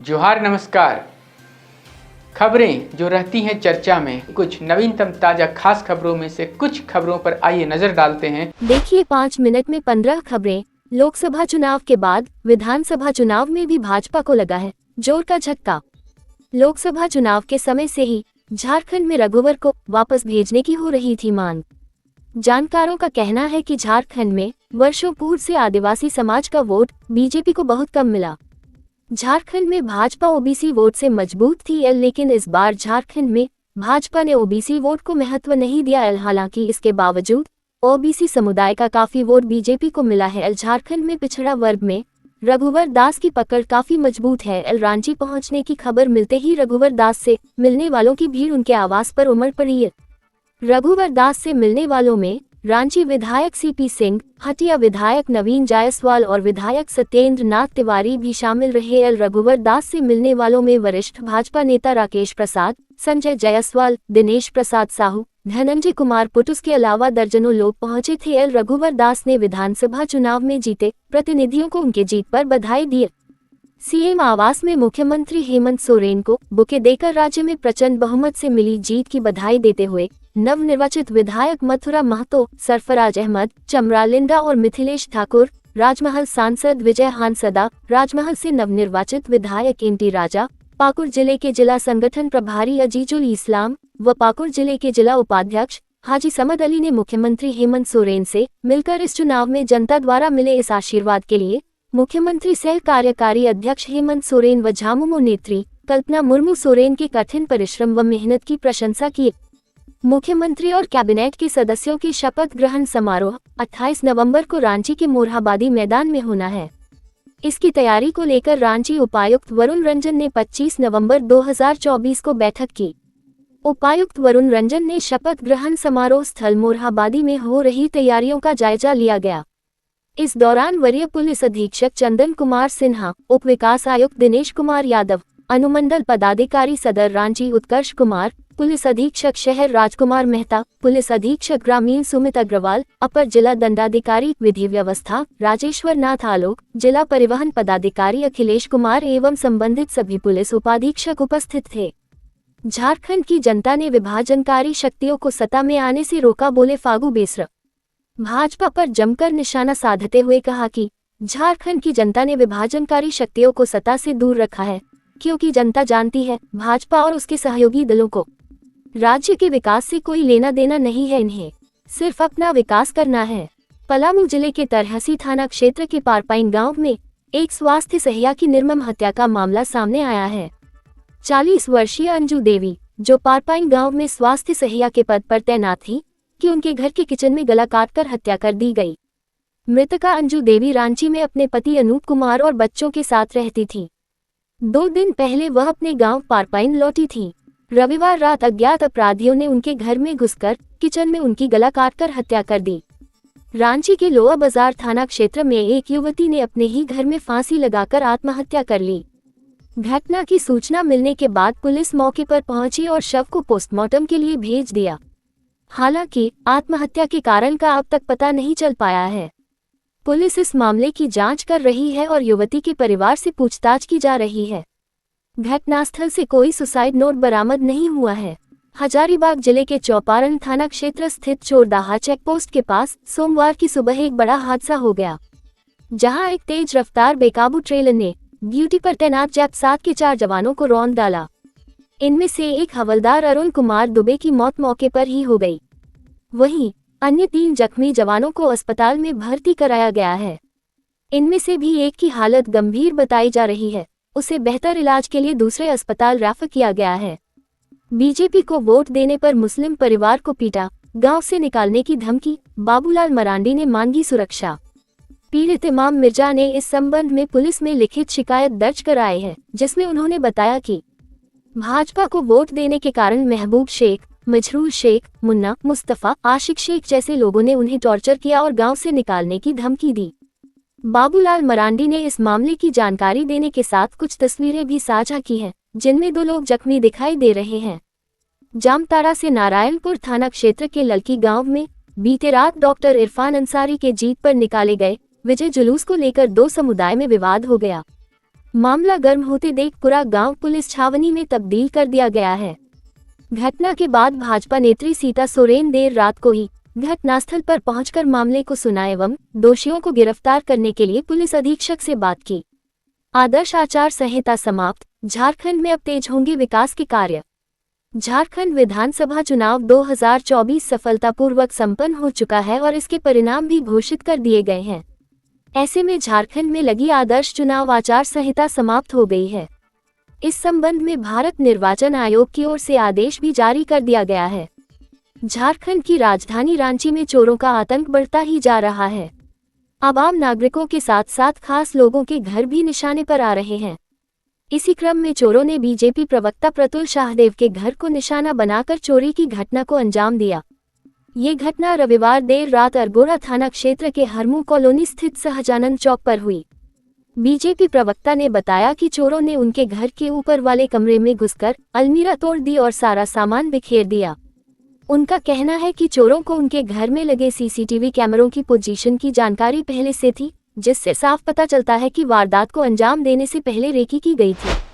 जोहार नमस्कार। खबरें जो रहती हैं चर्चा में, कुछ नवीनतम ताजा खास खबरों में से कुछ खबरों पर आइए नजर डालते हैं। देखिए 5 मिनट में 15 खबरें। लोकसभा चुनाव के बाद विधानसभा चुनाव में भी भाजपा को लगा है जोर का झटका। लोकसभा चुनाव के समय से ही झारखंड में रघुवर को वापस भेजने की हो रही थी मांग। जानकारों का कहना है कि झारखंड में वर्षों पूर्व से आदिवासी समाज का वोट बीजेपी को बहुत कम मिला। झारखंड में भाजपा ओबीसी वोट से मजबूत थी, लेकिन इस बार झारखंड में भाजपा ने ओबीसी वोट को महत्व नहीं दिया। हालांकि इसके बावजूद ओबीसी समुदाय का काफी वोट बीजेपी को मिला है। झारखंड में पिछड़ा वर्ग में रघुवर दास की पकड़ काफी मजबूत है। रांची पहुंचने की खबर मिलते ही रघुवर दास से मिलने वालों की भीड़ उनके आवास पर उमड़ पड़ी है। रघुवर दास से मिलने वालों में रांची विधायक सीपी सिंह, हटिया विधायक नवीन जायसवाल और विधायक सत्येंद्र नाथ तिवारी भी शामिल रहे। रघुवर दास से मिलने वालों में वरिष्ठ भाजपा नेता राकेश प्रसाद, संजय जायसवाल, दिनेश प्रसाद साहू, धनंजय कुमार पुटुस के अलावा दर्जनों लोग पहुंचे थे। रघुवर दास ने विधानसभा चुनाव में जीते प्रतिनिधियों को उनके जीत पर बधाई दी। सीएम आवास में मुख्यमंत्री हेमंत सोरेन को बुके देकर राज्य में प्रचंड बहुमत से मिली जीत की बधाई देते हुए नवनिर्वाचित विधायक मथुरा महतो, सरफराज अहमद, चमरा लिंडा और मिथिलेश ठाकुर, राजमहल सांसद विजय हांसदा, राजमहल से नवनिर्वाचित विधायक एनटी राजा, पाकुड़ जिले के जिला संगठन प्रभारी अजीजुल इस्लाम व पाकुड़ जिले के जिला उपाध्यक्ष हाजी समद अली ने मुख्यमंत्री हेमंत सोरेन से मिलकर इस चुनाव में जनता द्वारा मिले इस आशीर्वाद के लिए मुख्यमंत्री सह कार्यकारी अध्यक्ष हेमंत सोरेन व झामुमो नेत्री कल्पना मुर्मू सोरेन के कठिन परिश्रम व मेहनत की प्रशंसा की। मुख्यमंत्री और कैबिनेट के सदस्यों की शपथ ग्रहण समारोह 28 नवंबर को रांची के मोरहाबादी मैदान में होना है। इसकी तैयारी को लेकर रांची उपायुक्त वरुण रंजन ने 25 नवंबर 2024 को बैठक की। उपायुक्त वरुण रंजन ने शपथ ग्रहण समारोह स्थल मोरहाबादी में हो रही तैयारियों का जायजा लिया गया। इस दौरान वरीय पुलिस अधीक्षक चंदन कुमार सिन्हा, उप विकास आयुक्त दिनेश कुमार यादव, अनुमंडल पदाधिकारी सदर रांची उत्कर्ष कुमार, पुलिस अधीक्षक शहर राजकुमार मेहता, पुलिस अधीक्षक ग्रामीण सुमित अग्रवाल, अपर जिला दंडाधिकारी विधि व्यवस्था राजेश्वर नाथ आलोक, जिला परिवहन पदाधिकारी अखिलेश कुमार एवं संबंधित सभी पुलिस उपाधीक्षक उपस्थित थे। झारखंड की जनता ने विभाजनकारी शक्तियों को सत्ता में आने से रोका, बोले फागू बेसरा। भाजपा पर जमकर निशाना साधते हुए कहा कि झारखंड की जनता ने विभाजनकारी शक्तियों को सत्ता से दूर रखा है, क्योंकि जनता जानती है भाजपा और उसके सहयोगी दलों को राज्य के विकास से कोई लेना देना नहीं है, इन्हें सिर्फ अपना विकास करना है। पलामू जिले के तरहसी थाना क्षेत्र के पारपाइन गांव में एक स्वास्थ्य सहिया की निर्मम हत्या का मामला सामने आया है। 40 वर्षीय अंजू देवी, जो पारपाइन गांव में स्वास्थ्य सहिया के पद पर तैनात थी, कि उनके घर के किचन में गला काटकर हत्या कर दी गई। मृतका अंजू देवी रांची में अपने पति अनूप कुमार और बच्चों के साथ रहती थी। 2 दिन पहले वह अपने गांव पारपाइन लौटी थी। रविवार रात अज्ञात अपराधियों ने उनके घर में घुसकर किचन में उनकी गला काटकर हत्या कर दी। रांची के लोअर बाजार थाना क्षेत्र में एक युवती ने अपने ही घर में फांसी लगाकर आत्महत्या कर ली। घटना की सूचना मिलने के बाद पुलिस मौके पर पहुंची और शव को पोस्टमार्टम के लिए भेज दिया। हालांकि आत्महत्या के कारण का अब तक पता नहीं चल पाया है। पुलिस इस मामले की जांच कर रही है और युवती के परिवार से पूछताछ की जा रही है। घटनास्थल से कोई सुसाइड नोट बरामद नहीं हुआ है। हजारीबाग जिले के चौपारण थाना क्षेत्र स्थित चोरदाहा चेकपोस्ट के पास सोमवार की सुबह एक बड़ा हादसा हो गया, जहां एक तेज रफ्तार बेकाबू ट्रेलर ने ड्यूटी पर तैनात जैप 7 के 4 जवानों को रौंद डाला। इनमें से एक हवलदार अरुण कुमार दुबे की मौत मौके पर ही हो गई। वहीं अन्य 3 जख्मी जवानों को अस्पताल में भर्ती कराया गया है। इनमें से भी एक की हालत गंभीर बताई जा रही है, उसे बेहतर इलाज के लिए दूसरे अस्पताल रेफर किया गया है। बीजेपी को वोट देने पर मुस्लिम परिवार को पीटा, गांव से निकालने की धमकी, बाबूलाल मरांडी ने मांगी सुरक्षा। पीड़ित इमाम मिर्जा ने इस संबंध में पुलिस में लिखित शिकायत दर्ज कराई है, जिसमें उन्होंने बताया कि भाजपा को वोट देने के कारण महबूब शेख, मजरूर शेख, मुन्ना, मुस्तफा, आशिक शेख जैसे लोगों ने उन्हें टॉर्चर किया और गांव से निकालने की धमकी दी। बाबूलाल मरांडी ने इस मामले की जानकारी देने के साथ कुछ तस्वीरें भी साझा की हैं, जिनमें 2 लोग जख्मी दिखाई दे रहे हैं। जामताड़ा से नारायणपुर थाना क्षेत्र के ललकी गांव में बीते रात डॉक्टर इरफान अंसारी के जीत पर निकाले गए विजय जुलूस को लेकर 2 समुदाय में विवाद हो गया। मामला गर्म होते देख पूरा गांव पुलिस छावनी में तब्दील कर दिया गया है। घटना के बाद भाजपा नेत्री सीता सोरेन देर रात को ही घटनास्थल पर पहुंचकर मामले को सुना एवं दोषियों को गिरफ्तार करने के लिए पुलिस अधीक्षक से बात की। आदर्श आचार संहिता समाप्त, झारखंड में अब तेज होंगे विकास के कार्य। झारखंड विधानसभा चुनाव 2024 सफलतापूर्वक संपन्न हो चुका है और इसके परिणाम भी घोषित कर दिए गए हैं। ऐसे में झारखंड में लगी आदर्श चुनाव आचार संहिता समाप्त हो गई है। इस संबंध में भारत निर्वाचन आयोग की ओर से आदेश भी जारी कर दिया गया है। झारखंड की राजधानी रांची में चोरों का आतंक बढ़ता ही जा रहा है। अब आम नागरिकों के साथ साथ खास लोगों के घर भी निशाने पर आ रहे हैं। इसी क्रम में चोरों ने बीजेपी प्रवक्ता प्रतुल शाहदेव के घर को निशाना बनाकर चोरी की घटना को अंजाम दिया। ये घटना रविवार देर रात अरगोड़ा थाना क्षेत्र के हरमू कॉलोनी स्थित सहजानंद चौक पर हुई। बीजेपी प्रवक्ता ने बताया कि चोरों ने उनके घर के ऊपर वाले कमरे में घुसकर अलमीरा तोड़ दी और सारा सामान बिखेर दिया। उनका कहना है कि चोरों को उनके घर में लगे सीसीटीवी कैमरों की पोजीशन की जानकारी पहले से थी, जिससे साफ पता चलता है कि वारदात को अंजाम देने से पहले रेकी की गई थी।